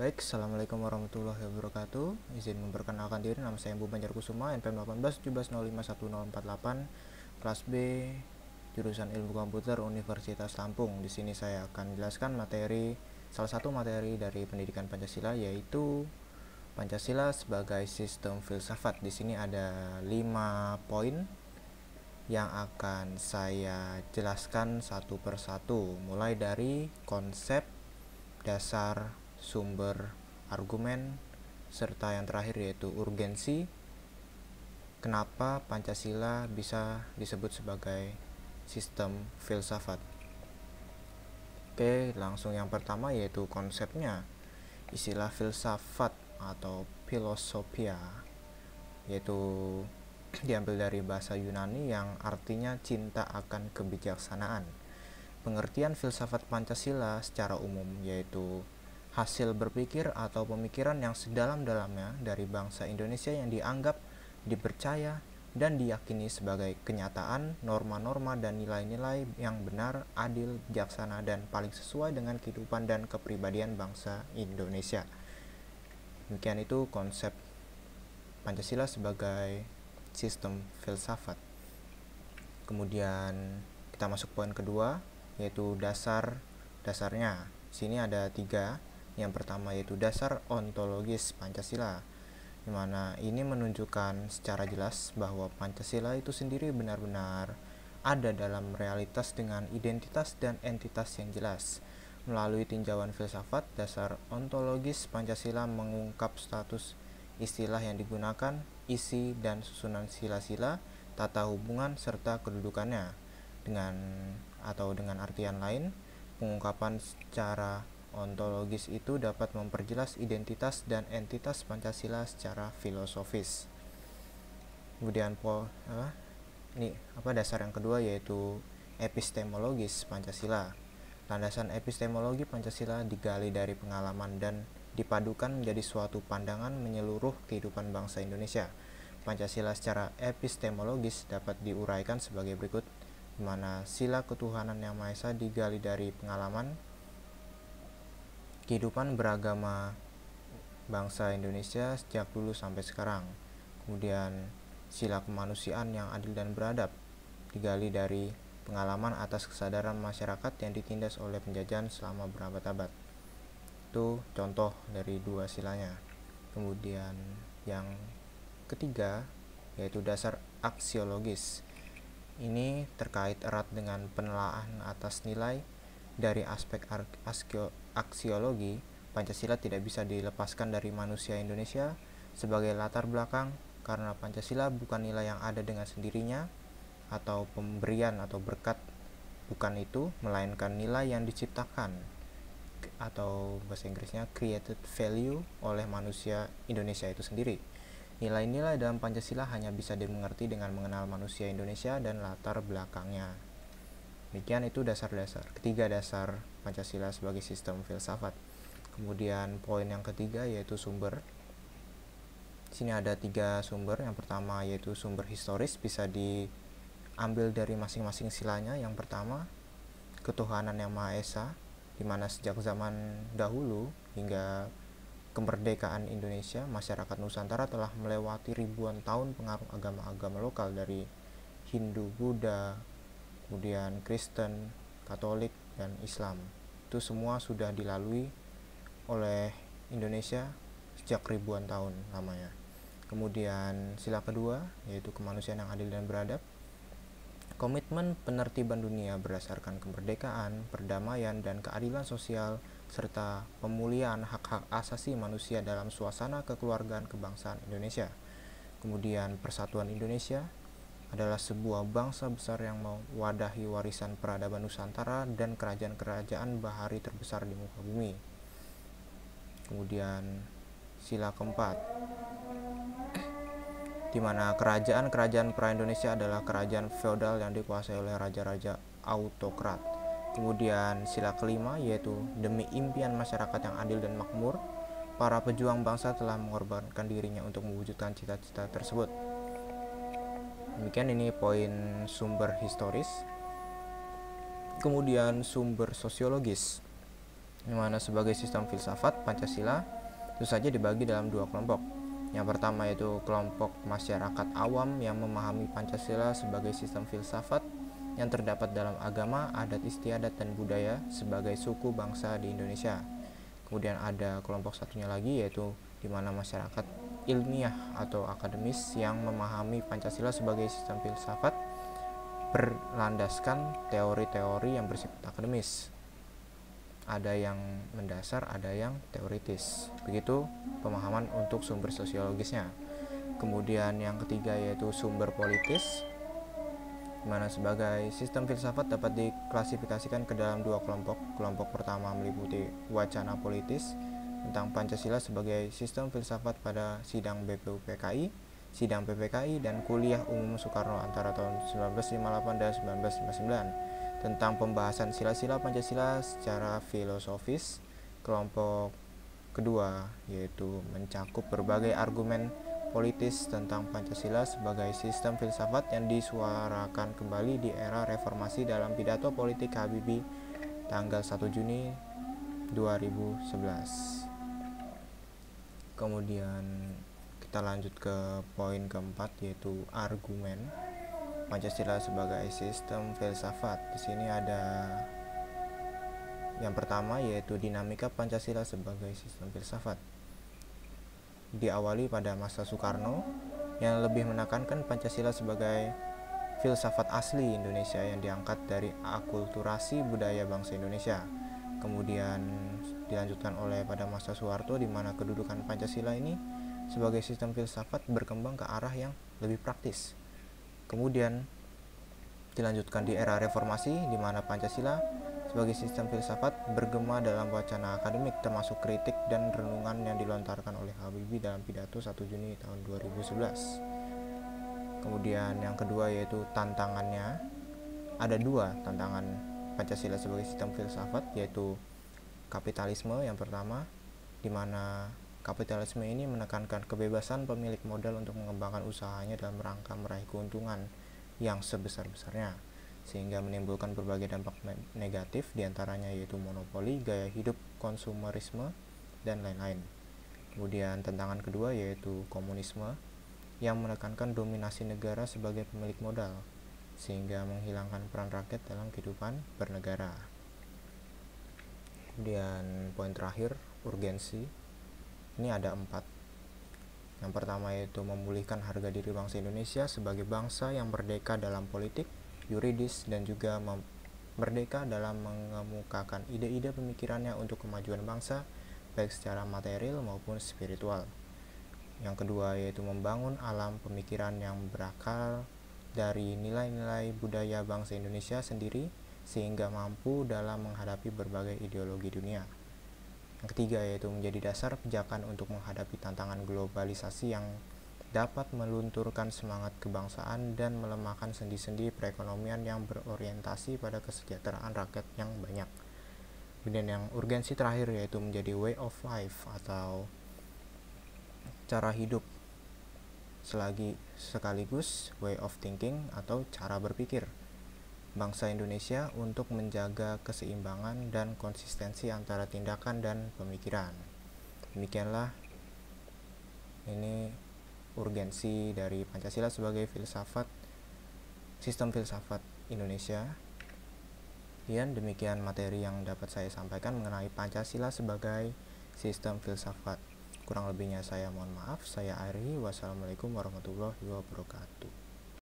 Baik, Assalamualaikum warahmatullahi wabarakatuh. Izin memperkenalkan diri, nama saya Embu Banjarkusuma, NPM 1817051048, kelas B, jurusan Ilmu Komputer Universitas Lampung. Di sini saya akan menjelaskan salah satu materi dari pendidikan Pancasila, yaitu Pancasila sebagai sistem filsafat. Di sini ada 5 poin yang akan saya jelaskan satu persatu, mulai dari konsep, dasar, sumber, argumen, serta yang terakhir yaitu urgensi. Kenapa Pancasila bisa disebut sebagai sistem filsafat? Oke, langsung yang pertama yaitu konsepnya. Istilah filsafat atau filosofia yaitu diambil dari bahasa Yunani yang artinya cinta akan kebijaksanaan. Pengertian filsafat Pancasila secara umum yaitu hasil berpikir atau pemikiran yang sedalam-dalamnya dari bangsa Indonesia yang dianggap, dipercaya, dan diyakini sebagai kenyataan, norma-norma dan nilai-nilai yang benar, adil, bijaksana, dan paling sesuai dengan kehidupan dan kepribadian bangsa Indonesia. Demikian itu konsep Pancasila sebagai sistem filsafat. Kemudian kita masuk poin kedua, yaitu dasarnya. Sini ada 3. Yang pertama yaitu dasar ontologis Pancasila, di mana ini menunjukkan secara jelas bahwa Pancasila itu sendiri benar-benar ada dalam realitas dengan identitas dan entitas yang jelas. Melalui tinjauan filsafat, dasar ontologis Pancasila mengungkap status istilah yang digunakan, isi dan susunan sila-sila, tata hubungan serta kedudukannya. Dengan artian lain, pengungkapan secara ontologis itu dapat memperjelas identitas dan entitas Pancasila secara filosofis. Kemudian dasar yang kedua yaitu epistemologis Pancasila. Landasan epistemologi Pancasila digali dari pengalaman dan dipadukan menjadi suatu pandangan menyeluruh kehidupan bangsa Indonesia. Pancasila secara epistemologis dapat diuraikan sebagai berikut, di mana sila ketuhanan yang Maha Esa digali dari pengalaman kehidupan beragama bangsa Indonesia sejak dulu sampai sekarang. Kemudian sila kemanusiaan yang adil dan beradab digali dari pengalaman atas kesadaran masyarakat yang ditindas oleh penjajahan selama berabad-abad. Itu contoh dari 2 silanya. Kemudian yang ketiga yaitu dasar aksiologis. Ini terkait erat dengan penelaahan atas nilai. Dari aspek aksiologi, Pancasila tidak bisa dilepaskan dari manusia Indonesia sebagai latar belakang, karena Pancasila bukan nilai yang ada dengan sendirinya atau pemberian atau berkat, bukan itu, melainkan nilai yang diciptakan atau bahasa Inggrisnya created value oleh manusia Indonesia itu sendiri. Nilai-nilai dalam Pancasila hanya bisa dimengerti dengan mengenal manusia Indonesia dan latar belakangnya. Demikian itu ketiga dasar Pancasila sebagai sistem filsafat. Kemudian poin yang ketiga yaitu sumber. Sini ada 3 sumber. Yang pertama yaitu sumber historis, bisa diambil dari masing-masing silanya. Yang pertama, ketuhanan yang Maha Esa, di mana sejak zaman dahulu hingga kemerdekaan Indonesia, masyarakat Nusantara telah melewati ribuan tahun pengaruh agama-agama lokal dari Hindu, Buddha, kemudian Kristen, Katolik, dan Islam. Itu semua sudah dilalui oleh Indonesia sejak ribuan tahun lamanya. Kemudian sila kedua yaitu kemanusiaan yang adil dan beradab. Komitmen penertiban dunia berdasarkan kemerdekaan, perdamaian, dan keadilan sosial, serta pemulihan hak-hak asasi manusia dalam suasana kekeluargaan kebangsaan Indonesia. Kemudian persatuan Indonesia adalah sebuah bangsa besar yang mewadahi warisan peradaban Nusantara dan kerajaan-kerajaan bahari terbesar di muka bumi. Kemudian sila keempat, di mana kerajaan-kerajaan pra-Indonesia adalah kerajaan feodal yang dikuasai oleh raja-raja autokrat. Kemudian sila kelima yaitu demi impian masyarakat yang adil dan makmur, para pejuang bangsa telah mengorbankan dirinya untuk mewujudkan cita-cita tersebut. Demikian ini poin sumber historis. Kemudian sumber sosiologis. di mana sebagai sistem filsafat Pancasila itu saja dibagi dalam dua kelompok. Yang pertama yaitu kelompok masyarakat awam yang memahami Pancasila sebagai sistem filsafat yang terdapat dalam agama, adat istiadat, dan budaya sebagai suku bangsa di Indonesia. Kemudian ada kelompok satunya lagi yaitu di mana masyarakat ilmiah atau akademis yang memahami Pancasila sebagai sistem filsafat berlandaskan teori-teori yang bersifat akademis. Ada yang mendasar, ada yang teoritis. Begitu pemahaman untuk sumber sosiologisnya. Kemudian yang ketiga yaitu sumber politis, di mana sebagai sistem filsafat dapat diklasifikasikan ke dalam dua kelompok. Kelompok pertama meliputi wacana politis tentang Pancasila sebagai sistem filsafat pada sidang BPUPKI, sidang PPKI, dan kuliah umum Soekarno antara tahun 1958 dan 1959 tentang pembahasan sila-sila Pancasila secara filosofis. Kelompok kedua yaitu mencakup berbagai argumen politis tentang Pancasila sebagai sistem filsafat yang disuarakan kembali di era reformasi dalam pidato politik Habibie tanggal 1 Juni 2011. Kemudian kita lanjut ke poin keempat yaitu argumen Pancasila sebagai sistem filsafat. Di sini ada yang pertama yaitu dinamika Pancasila sebagai sistem filsafat. Diawali pada masa Soekarno yang lebih menekankan Pancasila sebagai filsafat asli Indonesia yang diangkat dari akulturasi budaya bangsa Indonesia. Kemudian dilanjutkan oleh pada masa Soeharto di mana kedudukan Pancasila ini sebagai sistem filsafat berkembang ke arah yang lebih praktis. Kemudian dilanjutkan di era reformasi di mana Pancasila sebagai sistem filsafat bergema dalam wacana akademik termasuk kritik dan renungan yang dilontarkan oleh Habibie dalam pidato 1 Juni tahun 2011. Kemudian yang kedua yaitu tantangannya. Ada dua tantangan Pancasila sebagai sistem filsafat yaitu kapitalisme yang pertama, di mana kapitalisme ini menekankan kebebasan pemilik modal untuk mengembangkan usahanya dalam rangka meraih keuntungan yang sebesar-besarnya, sehingga menimbulkan berbagai dampak negatif diantaranya yaitu monopoli, gaya hidup konsumerisme, dan lain-lain. Kemudian tantangan kedua yaitu komunisme yang menekankan dominasi negara sebagai pemilik modal, sehingga menghilangkan peran rakyat dalam kehidupan bernegara. Kemudian poin terakhir, urgensi. Ini ada 4. Yang pertama yaitu memulihkan harga diri bangsa Indonesia sebagai bangsa yang merdeka dalam politik, yuridis, dan juga merdeka dalam mengemukakan ide-ide pemikirannya untuk kemajuan bangsa, baik secara material maupun spiritual. Yang kedua yaitu membangun alam pemikiran yang berakar dari nilai-nilai budaya bangsa Indonesia sendiri sehingga mampu dalam menghadapi berbagai ideologi dunia. Yang ketiga yaitu menjadi dasar pijakan untuk menghadapi tantangan globalisasi yang dapat melunturkan semangat kebangsaan dan melemahkan sendi-sendi perekonomian yang berorientasi pada kesejahteraan rakyat yang banyak. Kemudian yang urgensi terakhir yaitu menjadi way of life atau cara hidup sekaligus way of thinking atau cara berpikir bangsa Indonesia untuk menjaga keseimbangan dan konsistensi antara tindakan dan pemikiran. Demikianlah ini urgensi dari Pancasila sebagai sistem filsafat Indonesia. Dan demikian materi yang dapat saya sampaikan mengenai Pancasila sebagai sistem filsafat. Kurang lebihnya saya mohon maaf. Saya akhiri. Wassalamualaikum warahmatullahi wabarakatuh.